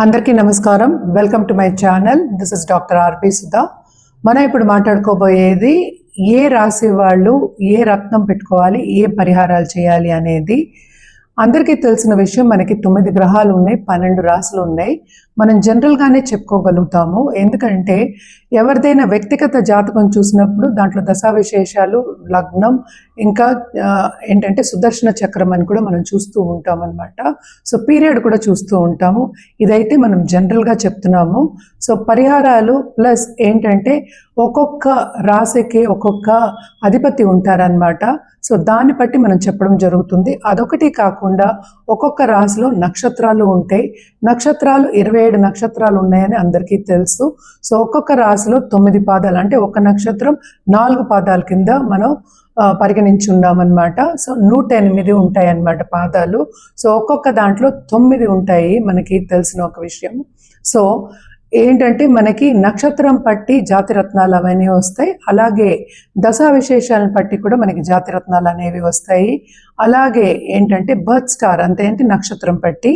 అందరికీ నమస్కారం. Welcome to my channel. This is doctor R P Sudha. మనం ఇప్పుడు మాట్లాడుకోబోయేది ఏ రాశి వాళ్ళు ఏ రత్నం పెట్టుకోవాలి, ఏ పరిహారాలు చేయాలి అనేది. అందరికీ తెలిసిన విషయం, మనకి 9 గ్రహాలు ఉన్నాయి, 12 రాశులు ఉన్నాయి. మనం జనరల్గానే చెప్పుకోగలుగుతాము. ఎందుకంటే ఎవరిదైనా వ్యక్తిగత జాతకం చూసినప్పుడు దాంట్లో దశావిశేషాలు, లగ్నం, ఇంకా ఏంటంటే సుదర్శన చక్రం అని కూడా మనం చూస్తూ ఉంటాం అనమాట. సో పీరియడ్ కూడా చూస్తూ ఉంటాము. ఇదైతే మనం జనరల్గా చెప్తున్నాము. సో పరిహారాలు ప్లస్ ఏంటంటే ఒక్కొక్క రాశికి ఒక్కొక్క అధిపతి ఉంటారనమాట. సో దాన్ని బట్టి మనం చెప్పడం జరుగుతుంది. అదొకటి కాకుండా ఒక్కొక్క రాశిలో నక్షత్రాలు ఉంటాయి. నక్షత్రాలు 27 నక్షత్రాలు ఉన్నాయని అందరికీ తెలుసు. సో ఒక్కొక్క రాశిలో 9 పాదాలు, అంటే ఒక నక్షత్రం 4 పాదాల కింద మనం పరిగణించి ఉన్నామన్నమాట. సో 108 ఉంటాయి అన్నమాట పాదాలు. సో ఒక్కొక్క దాంట్లో 9 ఉంటాయి, మనకి తెలిసిన ఒక విషయం. సో ఏంటంటే మనకి నక్షత్రం పట్టి జాతిరత్నాలు అవన్నీ వస్తాయి. అలాగే దశా విశేషాలను పట్టి కూడా మనకి జాతిరత్నాలు అనేవి వస్తాయి. అలాగే ఏంటంటే బర్త్ స్టార్, అంతే అంటే నక్షత్రం పట్టి.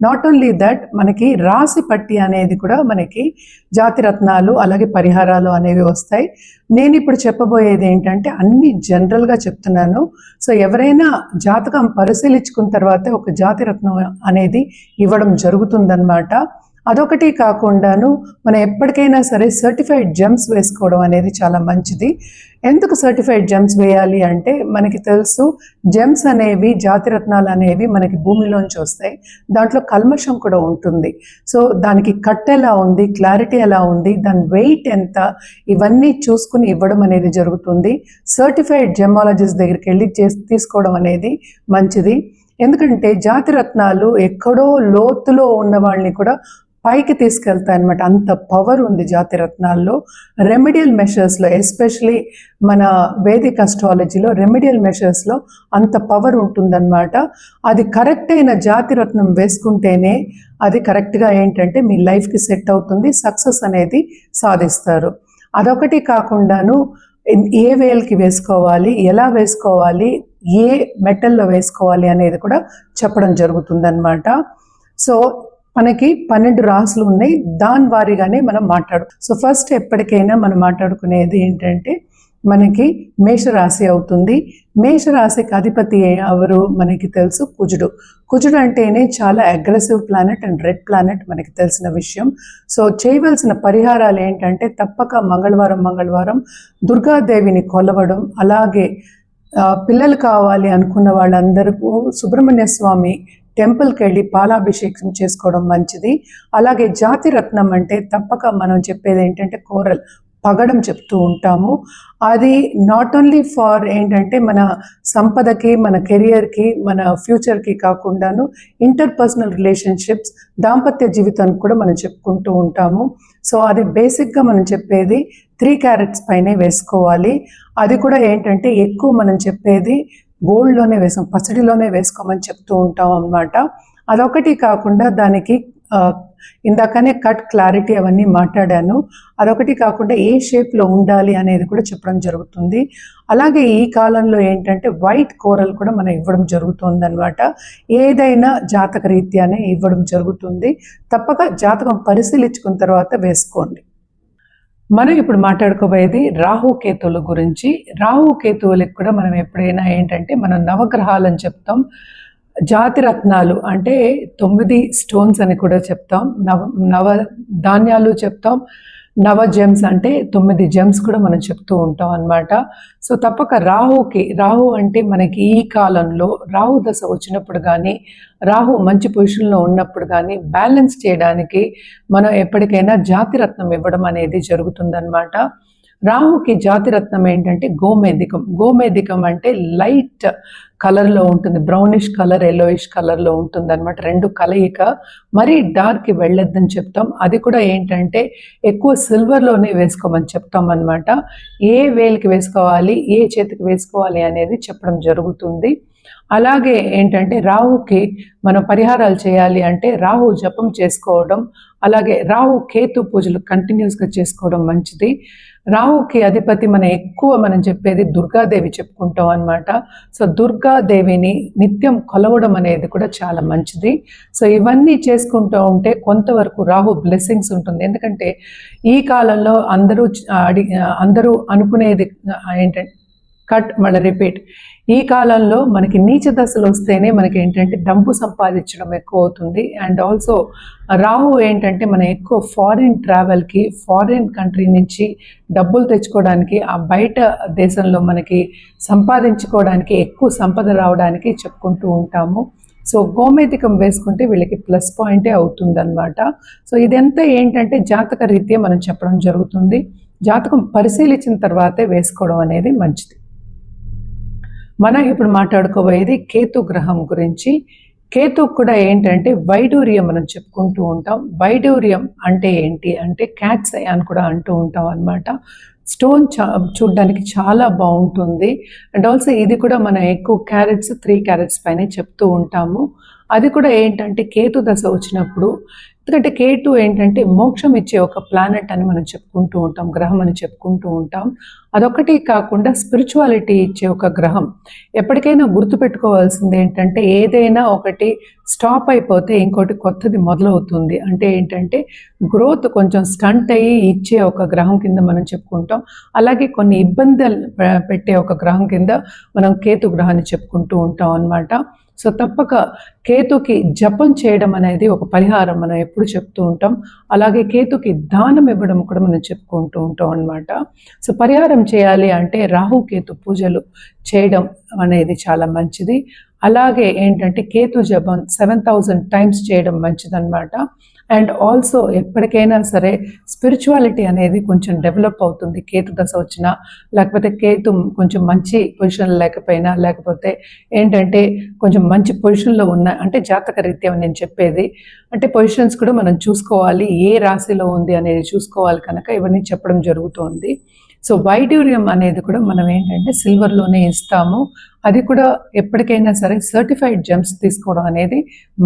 నాట్ ఓన్లీ దట్, మనకి రాశి పట్టి అనేది కూడా మనకి జాతిరత్నాలు అలాగే పరిహారాలు అనేవి వస్తాయి. నేను ఇప్పుడు చెప్పబోయేది ఏంటంటే అన్ని జనరల్గా చెప్తున్నాను. సో ఎవరైనా జాతకం పరిశీలించుకున్న తర్వాత ఒక జాతిరత్నం అనేది ఇవ్వడం జరుగుతుందన్నమాట. అదొకటి కాకుండాను మనం ఎప్పటికైనా సరే సర్టిఫైడ్ జెమ్స్ వేసుకోవడం అనేది చాలా మంచిది. ఎందుకు సర్టిఫైడ్ జెమ్స్ వేయాలి అంటే మనకి తెలుసు, జెమ్స్ అనేవి, జాతిరత్నాలు అనేవి మనకి భూమిలోంచి వస్తాయి. దాంట్లో కల్మషం కూడా ఉంటుంది. సో దానికి కట్ ఎలా ఉంది, క్లారిటీ ఎలా ఉంది, దాని వెయిట్ ఎంత, ఇవన్నీ చూసుకుని ఇవ్వడం అనేది జరుగుతుంది. సర్టిఫైడ్ జెమాలజిస్ట్ దగ్గరికి వెళ్ళి తీసుకోవడం అనేది మంచిది. ఎందుకంటే జాతిరత్నాలు ఎక్కడో లోతులో ఉన్న వాళ్ళని కూడా పైకి తీసుకెళ్తాయి అన్నమాట. అంత పవర్ ఉంది జాతిరత్నాల్లో. రెమెడియల్ మెషర్స్లో, ఎస్పెషలీ మన వేదిక్ అస్ట్రాలజీలో రెమెడియల్ మెషర్స్లో అంత పవర్ ఉంటుందన్నమాట. అది కరెక్ట్ అయిన జాతిరత్నం వేసుకుంటేనే అది కరెక్ట్గా ఏంటంటే మీ లైఫ్కి సెట్ అవుతుంది, సక్సెస్ అనేది సాధిస్తారు. అదొకటి కాకుండాను ఏ వేల్కి వేసుకోవాలి, ఎలా వేసుకోవాలి, ఏ మెటల్లో వేసుకోవాలి అనేది కూడా చెప్పడం జరుగుతుందన్నమాట. సో మనకి 12 రాశులు ఉన్నాయి, దాని వారీగానే మనం సో ఫస్ట్ ఎప్పటికైనా మనం మాట్లాడుకునేది ఏంటంటే మనకి మేషరాశి అవుతుంది. మేషరాశికి అధిపతి ఎవరు మనకి తెలుసు, కుజుడు. కుజుడు అంటేనే చాలా aggressive planet and red planet, మనకి తెలిసిన విషయం. సో చేయవలసిన పరిహారాలు ఏంటంటే తప్పక మంగళవారం దుర్గాదేవిని కొలవడం, అలాగే పిల్లలు కావాలి అనుకున్న వాళ్ళందరికీ సుబ్రహ్మణ్య స్వామి టెంపుల్కి వెళ్ళి పాలాభిషేకం చేసుకోవడం మంచిది. అలాగే జాతిరత్నం అంటే తప్పక మనం చెప్పేది ఏంటంటే కోరల్, పగడం చెప్తూ ఉంటాము. అది నాట్ ఓన్లీ ఫార్ ఏంటంటే మన సంపదకి, మన కెరియర్కి, మన ఫ్యూచర్కి కాకుండాను ఇంటర్పర్సనల్ రిలేషన్షిప్స్, దాంపత్య జీవితానికి కూడా మనం చెప్పుకుంటూ ఉంటాము. సో అది బేసిక్గా మనం చెప్పేది 3 క్యారెట్స్ పైనే వేసుకోవాలి. అది కూడా ఏంటంటే ఎక్కువ మనం చెప్పేది గోల్డ్లోనే పసిడిలోనే వేసుకోమని చెప్తూ ఉంటాం అన్నమాట. అదొకటి కాకుండా దానికి ఇందాకనే కట్, క్లారిటీ అవన్నీ మాట్లాడాను. అదొకటి కాకుండా ఏ షేప్లో ఉండాలి అనేది కూడా చెప్పడం జరుగుతుంది. అలాగే ఈ కాలంలో ఏంటంటే వైట్ కోరల్ కూడా మనం ఇవ్వడం జరుగుతుంది అనమాట. ఏదైనా జాతక రీత్యానే ఇవ్వడం జరుగుతుంది. తప్పక జాతకం పరిశీలించుకున్న తర్వాత వేసుకోండి. మనం ఇప్పుడు మాట్లాడుకోబోయేది రాహుకేతువుల గురించి. రాహుకేతువులకు కూడా మనం ఎప్పుడైనా ఏంటంటే మనం నవగ్రహాలని చెప్తాం, జాతిరత్నాలు అంటే 9 స్టోన్స్ అని కూడా చెప్తాం, నవ ధాన్యాలు చెప్తాం, నవ జెమ్స్ అంటే 9 జెమ్స్ కూడా మనం చెప్తూ ఉంటాం అన్నమాట. సో తప్పక రాహు అంటే మనకి ఈ కాలంలో రాహు దశ వచ్చినప్పుడు కానీ, రాహు మంచి పొజిషన్లో ఉన్నప్పుడు కానీ బ్యాలెన్స్ చేయడానికి మనం ఎప్పటికైనా జాతిరత్నం ఇవ్వడం అనేది జరుగుతుందన్నమాట. రాహుకి జాతిరత్నం ఏంటంటే గోమేధికం అంటే లైట్ కలర్లో ఉంటుంది, బ్రౌనిష్ కలర్, ఎల్లోయిష్ కలర్లో ఉంటుంది అనమాట. 2 కలయిక. మరీ డార్క్కి వెళ్ళొద్దని చెప్తాం. అది కూడా ఏంటంటే ఎక్కువ సిల్వర్లోనే వేసుకోమని చెప్తాం అనమాట. ఏ వేలికి వేసుకోవాలి, ఏ చేతికి వేసుకోవాలి అనేది చెప్పడం జరుగుతుంది. అలాగే ఏంటంటే రాహుకి మనం పరిహారాలు చేయాలి అంటే రాహు జపం చేసుకోవడం, అలాగే రాహు కేతు పూజలు కంటిన్యూస్గా చేసుకోవడం మంచిది. రాహుకి అధిపతి మనం చెప్పేది దుర్గాదేవి చెప్పుకుంటాం అన్నమాట. సో దుర్గాదేవిని నిత్యం కొలవడం అనేది కూడా చాలా మంచిది. సో ఇవన్నీ చేసుకుంటూ ఉంటే కొంతవరకు రాహు బ్లెస్సింగ్స్ ఉంటుంది. ఎందుకంటే ఈ కాలంలో అందరూ అనుకునేది ఏంటంటే మళ్ళీ రిపీట్, ఈ కాలంలో మనకి నీచ దశలు వస్తేనే మనకి ఏంటంటే డబ్బు సంపాదించడం ఎక్కువ అవుతుంది. అండ్ ఆల్సో రాహు ఏంటంటే మనం ఎక్కువ ఫారిన్ ట్రావెల్కి, ఫారిన్ కంట్రీ నుంచి డబ్బులు తెచ్చుకోవడానికి, ఆ బయట దేశంలో మనకి సంపాదించుకోవడానికి, ఎక్కువ సంపద రావడానికి చెప్పుకుంటూ ఉంటాము. సో గోమేధికం వేసుకుంటే వీళ్ళకి ప్లస్ పాయింటే అవుతుందన్నమాట. సో ఇదంతా ఏంటంటే జాతక రీత్యా మనం చెప్పడం జరుగుతుంది. జాతకం పరిశీలించిన తర్వాతే వేసుకోవడం అనేది మంచిది. మనం ఇప్పుడు మాట్లాడుకోబోయేది కేతు గ్రహం గురించి. కేతు కూడా ఏంటంటే వైడూర్యం మనం చెప్పుకుంటూ ఉంటాం. వైడూర్యం అంటే ఏంటి అంటే క్యాట్స్ ఐ అని కూడా అంటూ ఉంటాం అన్నమాట. స్టోన్ చూడడానికి చాలా బాగుంటుంది. అండ్ ఆల్సో ఇది కూడా మనం ఎక్కువ క్యారెట్స్ 3 క్యారెట్స్ పైన చెప్తూ ఉంటాము. అది కూడా ఏంటంటే కేతు దశ వచ్చినప్పుడు, ఎందుకంటే కేతు ఏంటంటే మోక్షం ఇచ్చే ఒక ప్లానెట్ అని మనం చెప్పుకుంటూ ఉంటాం, గ్రహం అని చెప్పుకుంటూ ఉంటాం. అదొకటి కాకుండా స్పిరిచువాలిటీ ఇచ్చే ఒక గ్రహం. ఎప్పటికైనా గుర్తుపెట్టుకోవాల్సింది ఏంటంటే ఏదైనా ఒకటి స్టాప్ అయిపోతే ఇంకోటి కొత్తది మొదలవుతుంది. అంటే ఏంటంటే గ్రోత్ కొంచెం స్టంట్ అయ్యి ఇచ్చే ఒక గ్రహం కింద మనం చెప్పుకుంటాం. అలాగే కొన్ని ఇబ్బందులు పెట్టే ఒక గ్రహం కింద మనం కేతు గ్రహాన్ని చెప్పుకుంటూ ఉంటాం అన్నమాట. సో తప్పక కేతుకి జపం చేయడం అనేది ఒక పరిహారం మనం ఎప్పుడు చెప్తూ ఉంటాం. అలాగే కేతుకి దానం ఇవ్వడం కూడా మనం చెప్పుకుంటూ ఉంటాం అన్నమాట. సో పరిహారం చేయాలి అంటే రాహుకేతు పూజలు చేయడం అనేది చాలా మంచిది. అలాగే ఏంటంటే కేతు జపం 7000 టైమ్స్ చేయడం మంచిదన్నమాట. అండ్ ఆల్సో ఎప్పటికైనా సరే స్పిరిచువాలిటీ అనేది కొంచెం డెవలప్ అవుతుంది కేతు దశ వచ్చినా, లేకపోతే కేతు కొంచెం మంచి పొజిషన్ లేకపోయినా, లేకపోతే ఏంటంటే కొంచెం మంచి పొజిషన్లో ఉన్న, అంటే జాతక రీత్యా నేను చెప్పేది అంటే పొజిషన్స్ కూడా మనం చూసుకోవాలి, ఏ రాశిలో ఉంది అనేది చూసుకోవాలి, కనుక ఇవన్నీ చెప్పడం జరుగుతుంది. సో వైడూర్యం అనేది కూడా మనం ఏంటంటే సిల్వర్లోనే ఇస్తాము. అది కూడా ఎప్పటికైనా సరే సర్టిఫైడ్ జెమ్స్ తీసుకోవడం అనేది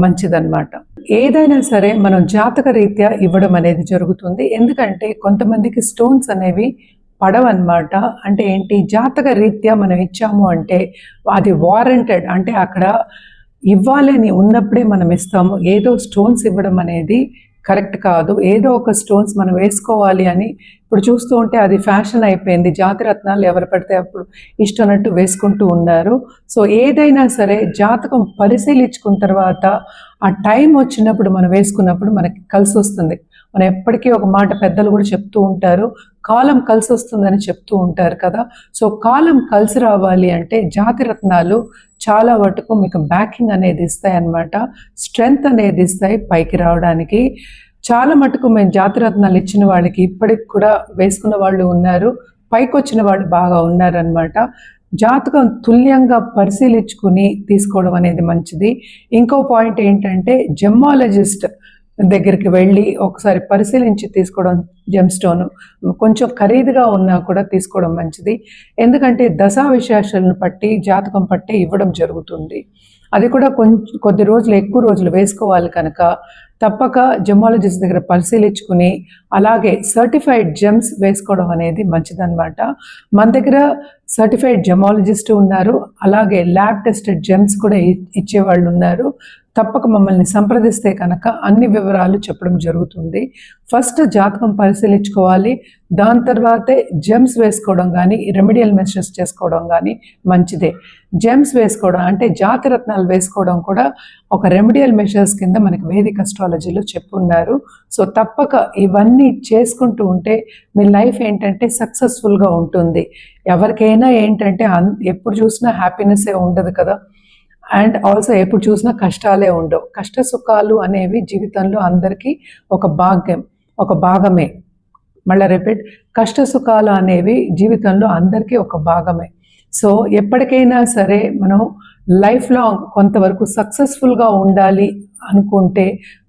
మంచిదన్నమాట. ఏదైనా సరే మనం జాతక రీత్యా ఇవ్వడం అనేది జరుగుతుంది. ఎందుకంటే కొంతమందికి స్టోన్స్ అనేవి పడవన్నమాట. అంటే ఏంటి, జాతక రీత్యా మనం ఇచ్చాము అంటే అది వారంటెడ్, అంటే అక్కడ ఇవ్వాలని ఉన్నప్పుడే మనం ఇస్తాము. ఏదో స్టోన్స్ ఇవ్వడం అనేది కరెక్ట్ కాదు. ఏదో ఒక స్టోన్స్ మనం వేసుకోవాలి అని ఇప్పుడు చూస్తూ ఉంటే అది ఫ్యాషన్ అయిపోయింది. జాతిరత్నాలు ఎవరు పడితే అప్పుడు ఇష్టన్నట్టు వేసుకుంటూ ఉన్నారు. సో ఏదైనా సరే జాతకం పరిశీలించుకున్న తర్వాత ఆ టైం వచ్చినప్పుడు మనం వేసుకున్నప్పుడు మనకి కలిసి వస్తుంది. మనం ఎప్పటికీ ఒక మాట పెద్దలు కూడా చెప్తూ ఉంటారు, కాలం కలిసి వస్తుందని చెప్తూ ఉంటారు కదా. సో కాలం కలిసి రావాలి అంటే జాతిరత్నాలు చాలా మటుకు మీకు బ్యాకింగ్ అనేది ఇస్తాయి అన్నమాట, స్ట్రెంగ్త్ అనేది ఇస్తాయి పైకి రావడానికి. చాలా మటుకు మేము జాతిరత్నాలు ఇచ్చిన వాళ్ళకి ఇప్పటికి కూడా వేసుకున్న వాళ్ళు ఉన్నారు, పైకి వచ్చిన వాళ్ళు బాగా ఉన్నారనమాట. జాతకం తుల్యంగా పరిశీలించుకుని తీసుకోవడం అనేది మంచిది. ఇంకో పాయింట్ ఏంటంటే జెమ్మాలజిస్ట్ దగ్గరికి వెళ్ళి ఒకసారి పరిశీలించి తీసుకోవడం, జెమ్ స్టోన్ కొంచెం ఖరీదుగా ఉన్నా కూడా తీసుకోవడం మంచిది. ఎందుకంటే దశా విశేషాలను బట్టి జాతకం పట్టి ఇవ్వడం జరుగుతుంది. అది కూడా కొద్ది రోజులు ఎక్కువ రోజులు వేసుకోవాలి కనుక తప్పక జెమాలజిస్ట్ దగ్గర పరిశీలించుకుని అలాగే సర్టిఫైడ్ జెమ్స్ వేసుకోవడం అనేది మంచిదన్నమాట. మన దగ్గర సర్టిఫైడ్ జెమాలజిస్ట్ ఉన్నారు, అలాగే ల్యాబ్ టెస్టెడ్ జెమ్స్ కూడా ఇచ్చేవాళ్ళు ఉన్నారు. తప్పక మమ్మల్ని సంప్రదిస్తే కనుక అన్ని వివరాలు చెప్పడం జరుగుతుంది. ఫస్ట్ జాతకం పరిశీలించుకోవాలి, దాని తర్వాతే జెమ్స్ వేసుకోవడం కానీ రెమెడియల్ మెషర్స్ చేసుకోవడం కానీ మంచిదే. జెమ్స్ వేసుకోవడం అంటే జాతిరత్నాలు వేసుకోవడం కూడా ఒక రెమెడియల్ మెషర్స్ కింద మనకి వేదిక అస్ట్రాలజీలో చెప్పున్నారు. సో తప్పక ఇవన్నీ చేసుకుంటూ ఉంటే మీ లైఫ్ ఏంటంటే సక్సెస్ఫుల్గా ఉంటుంది. ఎవరికైనా ఏంటంటే ఎప్పుడు చూసినా హ్యాపీనెస్సే ఉండదు కదా, అండ్ ఆల్సో ఎప్పుడు చూసినా కష్టాలే ఉండవు. కష్ట సుఖాలు అనేవి జీవితంలో అందరికీ ఒక భాగమే. మళ్ళీ రిపీట్, కష్ట సుఖాలు అనేవి జీవితంలో అందరికీ ఒక భాగమే. సో ఎప్పటికైనా సరే మనం లైఫ్ లాంగ్ కొంతవరకు సక్సెస్ఫుల్గా ఉండాలి అనుకుంటే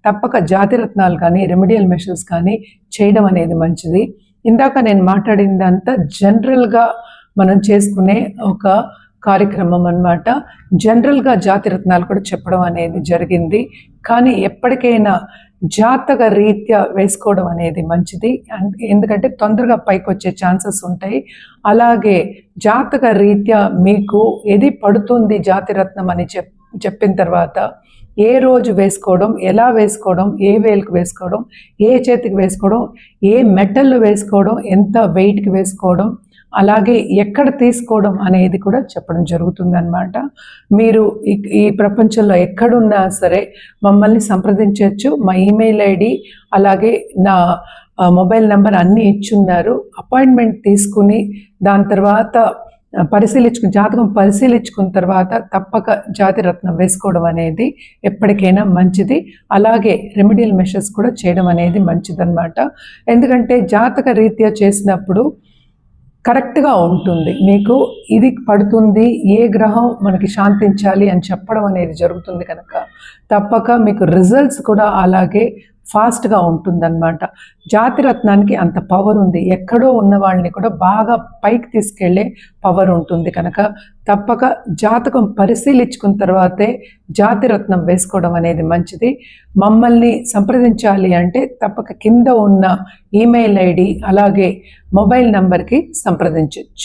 తప్పక జాతిరత్నాలు కానీ రెమెడియల్ మెషర్స్ కానీ చేయడం అనేది మంచిది. ఇందాక నేను మాట్లాడిందంతా జనరల్గా మనం చేసుకునే ఒక కార్యక్రమం అన్నమాట. జనరల్గా జాతిరత్నాలు కూడా చెప్పడం అనేది జరిగింది. కానీ ఎప్పటికైనా జాతక రీత్యా వేసుకోవడం అనేది మంచిది. ఎందుకంటే తొందరగా పైకి వచ్చే ఛాన్సెస్ ఉంటాయి. అలాగే జాతక రీత్యా మీకు ఏది పడుతుంది జాతిరత్నం అని చెప్పిన తర్వాత ఏ రోజు వేసుకోవడం, ఎలా వేసుకోవడం, ఏ వేలుకు వేసుకోవడం, ఏ చేతికి వేసుకోవడం, ఏ మెటల్ వేసుకోవడం, ఎంత వెయిట్కి వేసుకోవడం, అలాగే ఎక్కడ తీసుకోవడం అనేది కూడా చెప్పడం జరుగుతుందన్నమాట. మీరు ఈ ప్రపంచంలో ఎక్కడున్నా సరే మమ్మల్ని సంప్రదించవచ్చు. మా ఈమెయిల్ ఐడి అలాగే నా మొబైల్ నెంబర్ అన్నీ ఇచ్చున్నారు. అపాయింట్మెంట్ తీసుకుని దాని తర్వాత జాతకం పరిశీలించుకున్న తర్వాత తప్పక జాతిరత్నం వేసుకోవడం అనేది ఎప్పటికైనా మంచిది. అలాగే రెమెడియల్ మెషర్స్ కూడా చేయడం అనేది మంచిదన్నమాట. ఎందుకంటే జాతక రీత్యా చేసినప్పుడు కరెక్ట్గా ఉంటుంది. మీకు ఇది పడుతుంది, ఏ గ్రహం మనకి శాంతించాలి అని చెప్పడం అనేది జరుగుతుంది కనుక తప్పక మీకు రిజల్ట్స్ కూడా అలాగే ఫాస్ట్గా ఉంటుందన్నమాట. జాతిరత్నానికి అంత పవర్ ఉంది. ఎక్కడో ఉన్న వాళ్ళని కూడా బాగా పైకి తీసుకెళ్లే పవర్ ఉంటుంది కనుక తప్పక జాతకం పరిశీలించుకున్న తర్వాతే జాతిరత్నం వేసుకోవడం అనేది మంచిది. మమ్మల్ని సంప్రదించాలి అంటే తప్పక కింద ఉన్న ఈమెయిల్ ఐడి అలాగే మొబైల్ నంబర్కి సంప్రదించవచ్చు.